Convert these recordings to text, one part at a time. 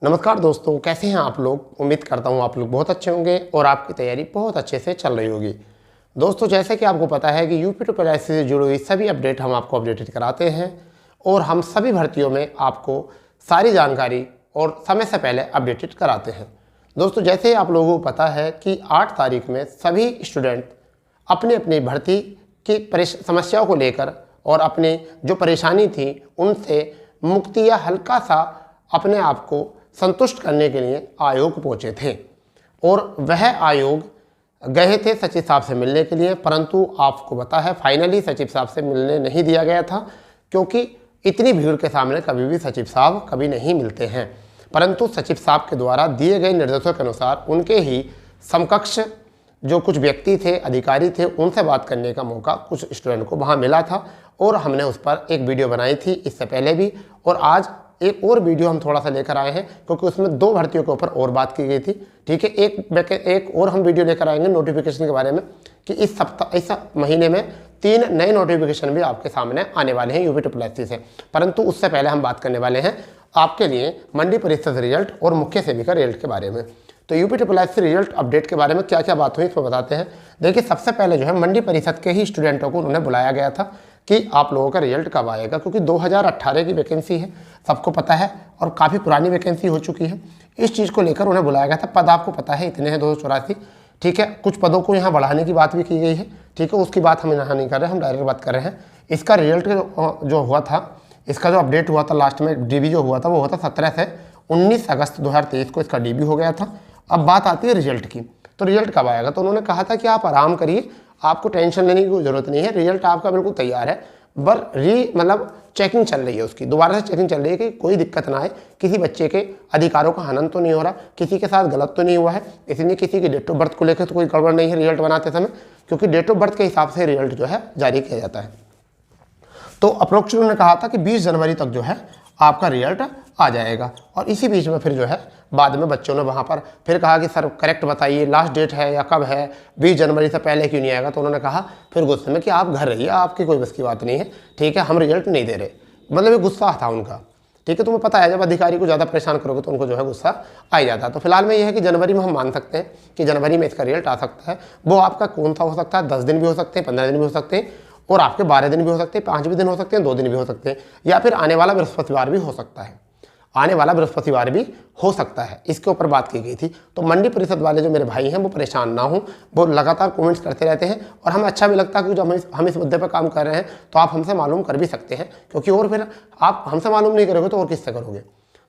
नमस्कार दोस्तों, कैसे हैं आप लोग। उम्मीद करता हूं आप लोग बहुत अच्छे होंगे और आपकी तैयारी बहुत अच्छे से चल रही होगी। दोस्तों, जैसे कि आपको पता है कि यूपी ट्रिपल एससी से जुड़ी हुई सभी अपडेट हम आपको अपडेटेड कराते हैं और हम सभी भर्तियों में आपको सारी जानकारी और समय से पहले अपडेटेड कराते हैं। दोस्तों, जैसे आप लोगों को पता है कि 8 तारीख में सभी स्टूडेंट अपनी अपनी भर्ती की समस्याओं को लेकर और अपनी जो परेशानी थी उनसे मुक्ति या हल्का सा अपने आप को संतुष्ट करने के लिए आयोग पहुंचे थे और वह आयोग गए थे सचिव साहब से मिलने के लिए। परंतु आपको पता है फाइनली सचिव साहब से मिलने नहीं दिया गया था, क्योंकि इतनी भीड़ के सामने कभी भी सचिव साहब कभी नहीं मिलते हैं। परंतु सचिव साहब के द्वारा दिए गए निर्देशों के अनुसार उनके ही समकक्ष जो कुछ व्यक्ति थे, अधिकारी थे, उनसे बात करने का मौका कुछ स्टूडेंट को वहाँ मिला था और हमने उस पर एक वीडियो बनाई थी इससे पहले भी, और आज एक और वीडियो हम थोड़ा सा लेकर आए हैं क्योंकि उसमें 2 भर्तियों के ऊपर और बात की गई थी। ठीक है, एक और हम वीडियो लेकर आएंगे नोटिफिकेशन के बारे में कि इस महीने में 3 नए नोटिफिकेशन भी आपके सामने आने वाले हैं यूपी ट्रिपल एससी से। परंतु उससे पहले हम बात करने वाले हैं आपके लिए मंडी परिषद रिजल्ट और मुख्य सेविका रिजल्ट के बारे में। तो UP triple SC result update के बारे में क्या क्या बात हुई इसमें बताते हैं। देखिए, सबसे पहले जो है मंडी परिषद के ही स्टूडेंटों को उन्होंने बुलाया गया था कि आप लोगों का रिजल्ट कब आएगा, क्योंकि 2018 की वैकेंसी है, सबको पता है, और काफ़ी पुरानी वैकेंसी हो चुकी है। इस चीज़ को लेकर उन्हें बुलाया गया था। पद आपको पता है इतने हैं 284। ठीक है, कुछ पदों को यहाँ बढ़ाने की बात भी की गई है। ठीक है, उसकी बात हम यहाँ नहीं कर रहे, हम डायरेक्ट बात कर रहे हैं। इसका रिजल्ट जो हुआ था, इसका जो अपडेट हुआ था लास्ट में डीबी जो हुआ था वो हुआ था 17 से 19 अगस्त 2023 को इसका डीबी हो गया था। अब बात आती है रिजल्ट की, तो रिजल्ट कब आएगा। तो उन्होंने कहा था कि आप आराम करिए, आपको टेंशन लेने की कोई ज़रूरत नहीं है, रिजल्ट आपका बिल्कुल तैयार है। मतलब चेकिंग चल रही है, उसकी दोबारा से चेकिंग चल रही है कि कोई दिक्कत ना आए, किसी बच्चे के अधिकारों का हनन तो नहीं हो रहा, किसी के साथ गलत तो नहीं हुआ है, इसलिए किसी की डेट ऑफ बर्थ को लेकर तो कोई गड़बड़ नहीं है रिजल्ट बनाते समय, क्योंकि डेट ऑफ बर्थ के हिसाब से रिजल्ट जो है जारी किया जाता है। तो अप्रोक्स उन्होंने कहा था कि 20 जनवरी तक जो है आपका रिजल्ट आ जाएगा। और इसी बीच में फिर जो है बाद में बच्चों ने वहाँ पर फिर कहा कि सर करेक्ट बताइए लास्ट डेट है या कब है, 20 जनवरी से पहले क्यों नहीं आएगा। तो उन्होंने कहा फिर गुस्से में कि आप घर रहिए, आपकी कोई बस की बात नहीं है, ठीक है, हम रिजल्ट नहीं दे रहे। मतलब ये गुस्सा था उनका। ठीक है, तुम्हें पता है जब अधिकारी को ज़्यादा परेशान करोगे तो उनको जो है गुस्सा आ ही जाता है। तो फिलहाल में ये है कि जनवरी में हम मान सकते हैं कि जनवरी में इसका रिजल्ट आ सकता है। वो आपका कौन सा हो सकता है, 10 दिन भी हो सकते हैं, 15 दिन भी हो सकते हैं, और आपके 12 दिन भी हो सकते हैं, 5 भी दिन हो सकते हैं, 2 दिन भी हो सकते हैं, या फिर आने वाला बृहस्पतिवार भी हो सकता है, आने वाला बृहस्पतिवार भी हो सकता है। इसके ऊपर बात की गई थी। तो मंडी परिषद वाले जो मेरे भाई हैं वो परेशान ना हो, वो लगातार कमेंट्स करते रहते हैं और हमें अच्छा भी लगता है कि जब हम इस मुद्दे पर काम कर रहे हैं तो आप हमसे मालूम कर भी सकते हैं, क्योंकि और फिर आप हमसे मालूम नहीं करोगे तो और किससे करोगे।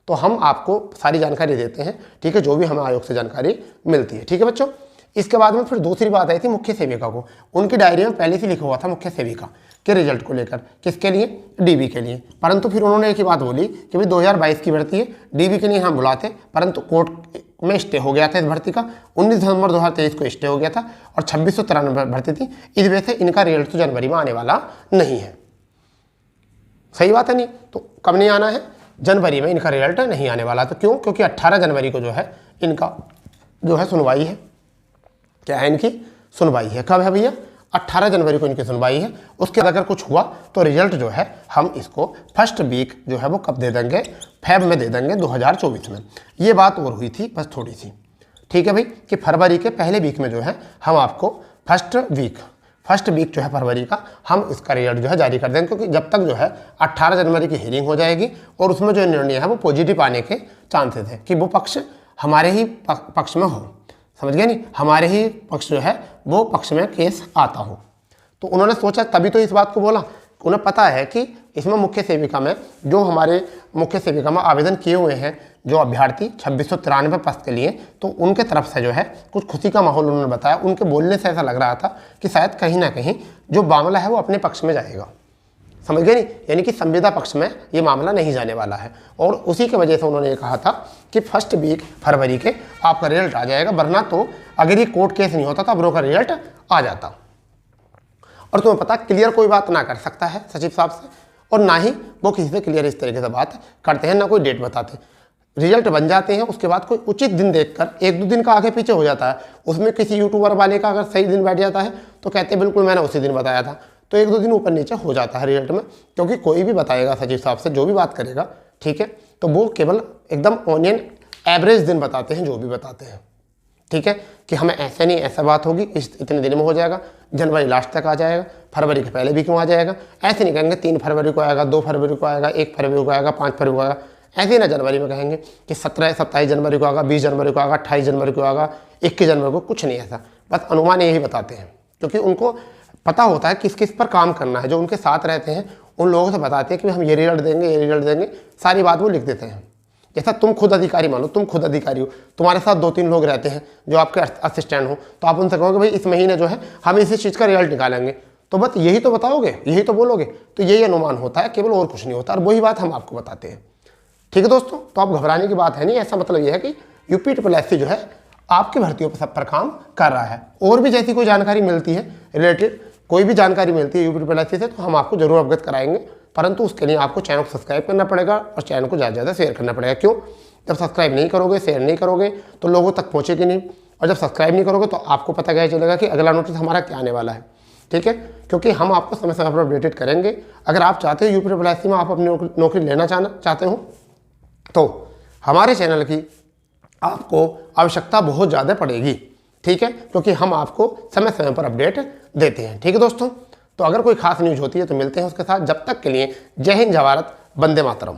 तो हम आपको सारी जानकारी देते हैं, ठीक है, जो भी हमें आयोग से जानकारी मिलती है। ठीक है बच्चों, इसके बाद में फिर दूसरी बात आई थी मुख्य सेविका को। उनकी डायरी में पहले से लिखा हुआ था मुख्य सेविका के रिजल्ट को लेकर, किसके लिए, डीबी के लिए। परंतु फिर उन्होंने एक ही बात बोली कि भाई 2022 की भर्ती है, डीबी के लिए हम बुलाते, परंतु कोर्ट में स्टे हो गया था इस भर्ती का। 19 दिसंबर 2023 को स्टे हो गया था और 2693 भर्ती थी। इस वजह से इनका रिजल्ट तो जनवरी में आने वाला नहीं है। सही बात है नहीं, तो कब नहीं आना है, जनवरी में इनका रिजल्ट नहीं आने वाला। तो क्यों, क्योंकि 18 जनवरी को जो है इनका जो है सुनवाई है। क्या है, इनकी सुनवाई है। कब है भैया, 18 जनवरी को इनकी सुनवाई है। उसके बाद अगर कुछ हुआ तो रिजल्ट जो है हम इसको फर्स्ट वीक जो है वो कब दे देंगे, फेब में दे देंगे 2024 में। ये बात और हुई थी बस थोड़ी सी, ठीक है भाई, कि फरवरी के पहले वीक में जो है हम आपको फर्स्ट वीक जो है फरवरी का हम इसका रिजल्ट जो है जारी कर देंगे, क्योंकि जब तक जो है 18 जनवरी की हियरिंग हो जाएगी और उसमें जो निर्णय है वो पॉजिटिव आने के चांसेस है कि वो पक्ष हमारे ही पक्ष में हो। समझ गए नहीं, हमारे ही पक्ष जो है वो पक्ष में केस आता हो। तो उन्होंने सोचा, तभी तो इस बात को बोला। उन्हें पता है कि इसमें मुख्य सेविका में जो हमारे मुख्य सेविका में आवेदन किए हुए हैं जो अभ्यर्थी 2693 पद के लिए, तो उनके तरफ से जो है कुछ खुशी का माहौल उन्होंने बताया। उनके बोलने से ऐसा लग रहा था कि शायद कहीं ना कहीं जो मामला है वो अपने पक्ष में जाएगा। समझ गए नहीं, यानी कि संविदा पक्ष में ये मामला नहीं जाने वाला है। और उसी की वजह से उन्होंने ये कहा था कि फर्स्ट वीक फरवरी के आपका रिजल्ट आ जाएगा, वरना तो अगर ये कोर्ट केस नहीं होता तो अब का रिजल्ट आ जाता। और तुम्हें पता, क्लियर कोई बात ना कर सकता है सचिव साहब से, और ना ही वो किसी से क्लियर इस तरीके से बात करते हैं, ना कोई डेट बताते। रिजल्ट बन जाते हैं, उसके बाद कोई उचित दिन देखकर 1-2 दिन का आगे पीछे हो जाता है। उसमें किसी यूट्यूबर वाले का अगर सही दिन बैठ जाता है तो कहते हैं बिल्कुल मैंने उसी दिन बताया था, तो 1-2 दिन ऊपर नीचे हो जाता है रिजल्ट में, क्योंकि कोई भी बताएगा सचिव साहब से जो भी बात करेगा, ठीक है, तो वो केवल एकदम ऑनियन एवरेज दिन बताते हैं, जो भी बताते हैं, ठीक है, कि हमें ऐसा नहीं ऐसा बात होगी, इस इतने दिन में हो जाएगा, जनवरी लास्ट तक आ जाएगा, फरवरी के पहले भी क्यों आ जाएगा। ऐसे नहीं कहेंगे 3 फरवरी को आएगा, 2 फरवरी को आएगा, 1 फरवरी को आएगा, 5 फरवरी को आएगा। ऐसे ही ना जनवरी में कहेंगे कि 27 जनवरी को आएगा, 20 जनवरी को आएगा, 28 जनवरी को आएगा, 21 जनवरी को। कुछ नहीं ऐसा, बस अनुमान यही बताते हैं, क्योंकि उनको पता होता है किस किस पर काम करना है। जो उनके साथ रहते हैं उन लोगों से बताते हैं कि हम ये रिजल्ट देंगे, ये रिजल्ट देंगे, सारी बात वो लिख देते हैं। जैसा तुम खुद अधिकारी, मान लो तुम खुद अधिकारी हो, तुम्हारे साथ 2-3 लोग रहते हैं जो आपके असिस्टेंट हो, तो आप उनसे कहोगे भाई इस महीने जो है हम इसी चीज़ का रिजल्ट निकालेंगे, तो बस यही तो बताओगे, यही तो बोलोगे, तो यही अनुमान होता है, केवल और कुछ नहीं होता। और वही बात हम आपको बताते हैं, ठीक है दोस्तों। तो आप घबराने की बात है नहीं, ऐसा मतलब यह है कि UPSSC जो है आपकी भर्तियों पर सब पर काम कर रहा है। और भी जैसी कोई जानकारी मिलती है रिलेटेड, कोई भी जानकारी मिलती है UPSSC से, तो हम आपको जरूर अवगत कराएंगे, परंतु उसके लिए आपको चैनल को सब्सक्राइब करना पड़ेगा और चैनल को ज़्यादा से ज़्यादा शेयर करना पड़ेगा। क्यों? जब सब्सक्राइब नहीं करोगे, शेयर नहीं करोगे, तो लोगों तक पहुँचेगी नहीं, और जब सब्सक्राइब नहीं करोगे तो आपको पता क्या चलेगा कि अगला नोटिस हमारा क्या आने वाला है, ठीक है। क्योंकि हम आपको समय समय पर अपडेटेड करेंगे। अगर आप चाहते हो UPSSC में आप अपनी नौकरी लेना चाहते हो, तो हमारे चैनल की आपको आवश्यकता बहुत ज़्यादा पड़ेगी, ठीक है, क्योंकि हम आपको समय समय पर अपडेट देते हैं, ठीक है दोस्तों। तो अगर कोई खास न्यूज़ होती है तो मिलते हैं उसके साथ। जब तक के लिए जय हिंद, जय भारत, वंदे मातरम।